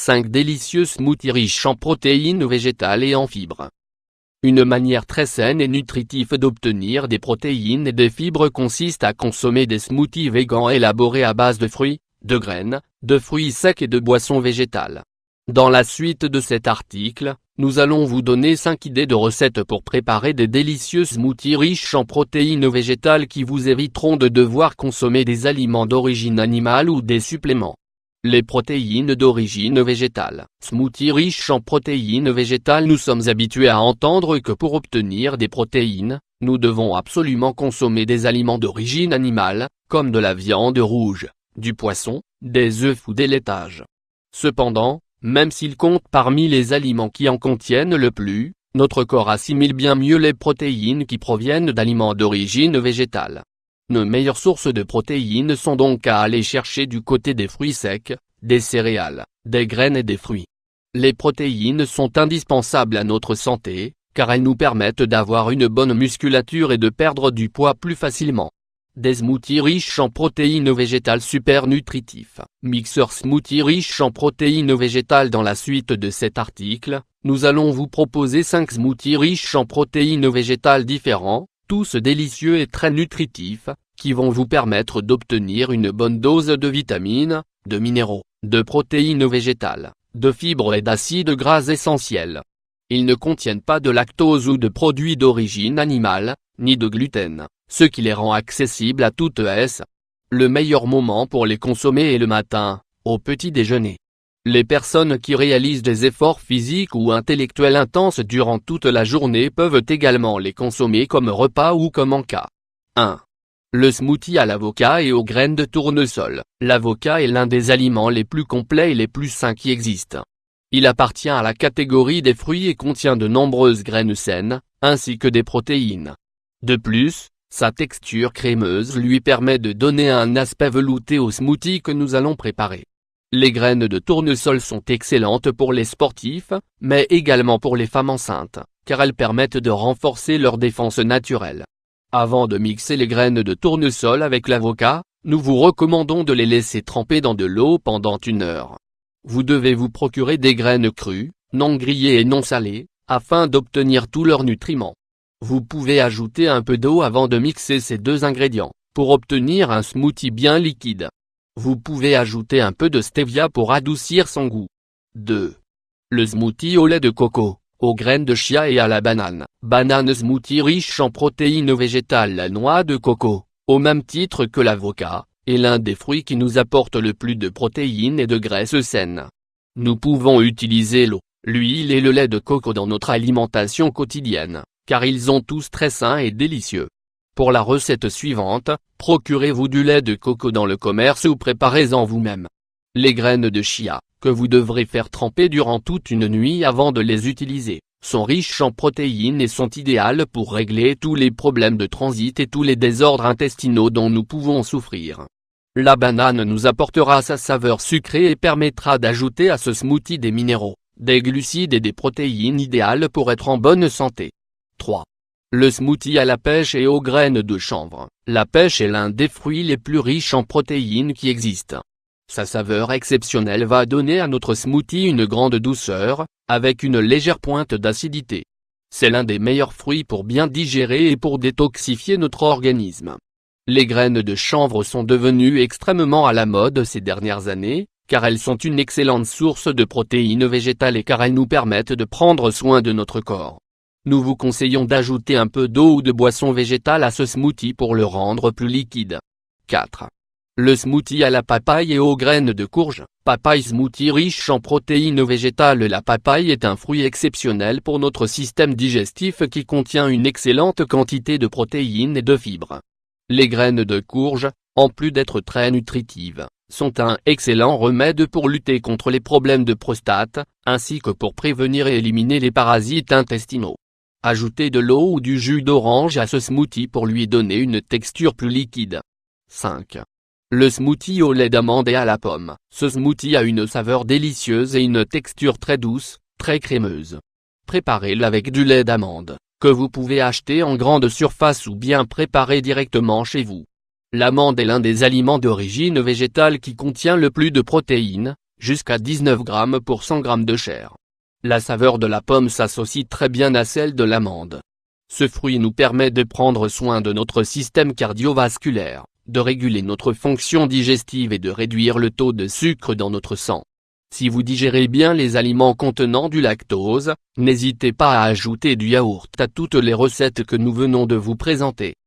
5 délicieux smoothies riches en protéines végétales et en fibres. Une manière très saine et nutritive d'obtenir des protéines et des fibres consiste à consommer des smoothies végans élaborés à base de fruits, de graines, de fruits secs et de boissons végétales. Dans la suite de cet article, nous allons vous donner 5 idées de recettes pour préparer des délicieux smoothies riches en protéines végétales qui vous éviteront de devoir consommer des aliments d'origine animale ou des suppléments. Les protéines d'origine végétale. Smoothie riche en protéines végétales. Nous sommes habitués à entendre que pour obtenir des protéines, nous devons absolument consommer des aliments d'origine animale, comme de la viande rouge, du poisson, des œufs ou des laitages. Cependant, même s'ils comptent parmi les aliments qui en contiennent le plus, notre corps assimile bien mieux les protéines qui proviennent d'aliments d'origine végétale. Nos meilleures sources de protéines sont donc à aller chercher du côté des fruits secs, des céréales, des graines et des fruits. Les protéines sont indispensables à notre santé, car elles nous permettent d'avoir une bonne musculature et de perdre du poids plus facilement. Des smoothies riches en protéines végétales super nutritifs. Mixeur smoothie riche en protéines végétales. Dans la suite de cet article, nous allons vous proposer 5 smoothies riches en protéines végétales différents, tous délicieux et très nutritifs, qui vont vous permettre d'obtenir une bonne dose de vitamines, de minéraux, de protéines végétales, de fibres et d'acides gras essentiels. Ils ne contiennent pas de lactose ou de produits d'origine animale, ni de gluten, ce qui les rend accessibles à toutes. Le meilleur moment pour les consommer est le matin, au petit déjeuner. Les personnes qui réalisent des efforts physiques ou intellectuels intenses durant toute la journée peuvent également les consommer comme repas ou comme encas. 1. Le smoothie à l'avocat et aux graines de tournesol. L'avocat est l'un des aliments les plus complets et les plus sains qui existent. Il appartient à la catégorie des fruits et contient de nombreuses graines saines, ainsi que des protéines. De plus, sa texture crémeuse lui permet de donner un aspect velouté au smoothie que nous allons préparer. Les graines de tournesol sont excellentes pour les sportifs, mais également pour les femmes enceintes, car elles permettent de renforcer leur défense naturelle. Avant de mixer les graines de tournesol avec l'avocat, nous vous recommandons de les laisser tremper dans de l'eau pendant 1 heure. Vous devez vous procurer des graines crues, non grillées et non salées, afin d'obtenir tous leurs nutriments. Vous pouvez ajouter un peu d'eau avant de mixer ces 2 ingrédients, pour obtenir un smoothie bien liquide. Vous pouvez ajouter un peu de stevia pour adoucir son goût. 2. Le smoothie au lait de coco, aux graines de chia et à la banane. Banane smoothie riche en protéines végétales. La noix de coco, au même titre que l'avocat, est l'un des fruits qui nous apporte le plus de protéines et de graisses saines. Nous pouvons utiliser l'eau, l'huile et le lait de coco dans notre alimentation quotidienne, car ils sont tous très sains et délicieux. Pour la recette suivante, procurez-vous du lait de coco dans le commerce ou préparez-en vous-même. Les graines de chia, que vous devrez faire tremper durant toute une nuit avant de les utiliser, sont riches en protéines et sont idéales pour régler tous les problèmes de transit et tous les désordres intestinaux dont nous pouvons souffrir. La banane nous apportera sa saveur sucrée et permettra d'ajouter à ce smoothie des minéraux, des glucides et des protéines idéales pour être en bonne santé. 3. Le smoothie à la pêche et aux graines de chanvre. La pêche est l'un des fruits les plus riches en protéines qui existent. Sa saveur exceptionnelle va donner à notre smoothie une grande douceur, avec une légère pointe d'acidité. C'est l'un des meilleurs fruits pour bien digérer et pour détoxifier notre organisme. Les graines de chanvre sont devenues extrêmement à la mode ces dernières années, car elles sont une excellente source de protéines végétales et car elles nous permettent de prendre soin de notre corps. Nous vous conseillons d'ajouter un peu d'eau ou de boisson végétale à ce smoothie pour le rendre plus liquide. 4. Le smoothie à la papaye et aux graines de courge. Papaye smoothie riche en protéines végétales. La papaye est un fruit exceptionnel pour notre système digestif qui contient une excellente quantité de protéines et de fibres. Les graines de courge, en plus d'être très nutritives, sont un excellent remède pour lutter contre les problèmes de prostate, ainsi que pour prévenir et éliminer les parasites intestinaux. Ajoutez de l'eau ou du jus d'orange à ce smoothie pour lui donner une texture plus liquide. 5. Le smoothie au lait d'amande et à la pomme. Ce smoothie a une saveur délicieuse et une texture très douce, très crémeuse. Préparez-le avec du lait d'amande, que vous pouvez acheter en grande surface ou bien préparer directement chez vous. L'amande est l'un des aliments d'origine végétale qui contient le plus de protéines, jusqu'à 19 grammes pour 100 grammes de chair. La saveur de la pomme s'associe très bien à celle de l'amande. Ce fruit nous permet de prendre soin de notre système cardiovasculaire, de réguler notre fonction digestive et de réduire le taux de sucre dans notre sang. Si vous digérez bien les aliments contenant du lactose, n'hésitez pas à ajouter du yaourt à toutes les recettes que nous venons de vous présenter.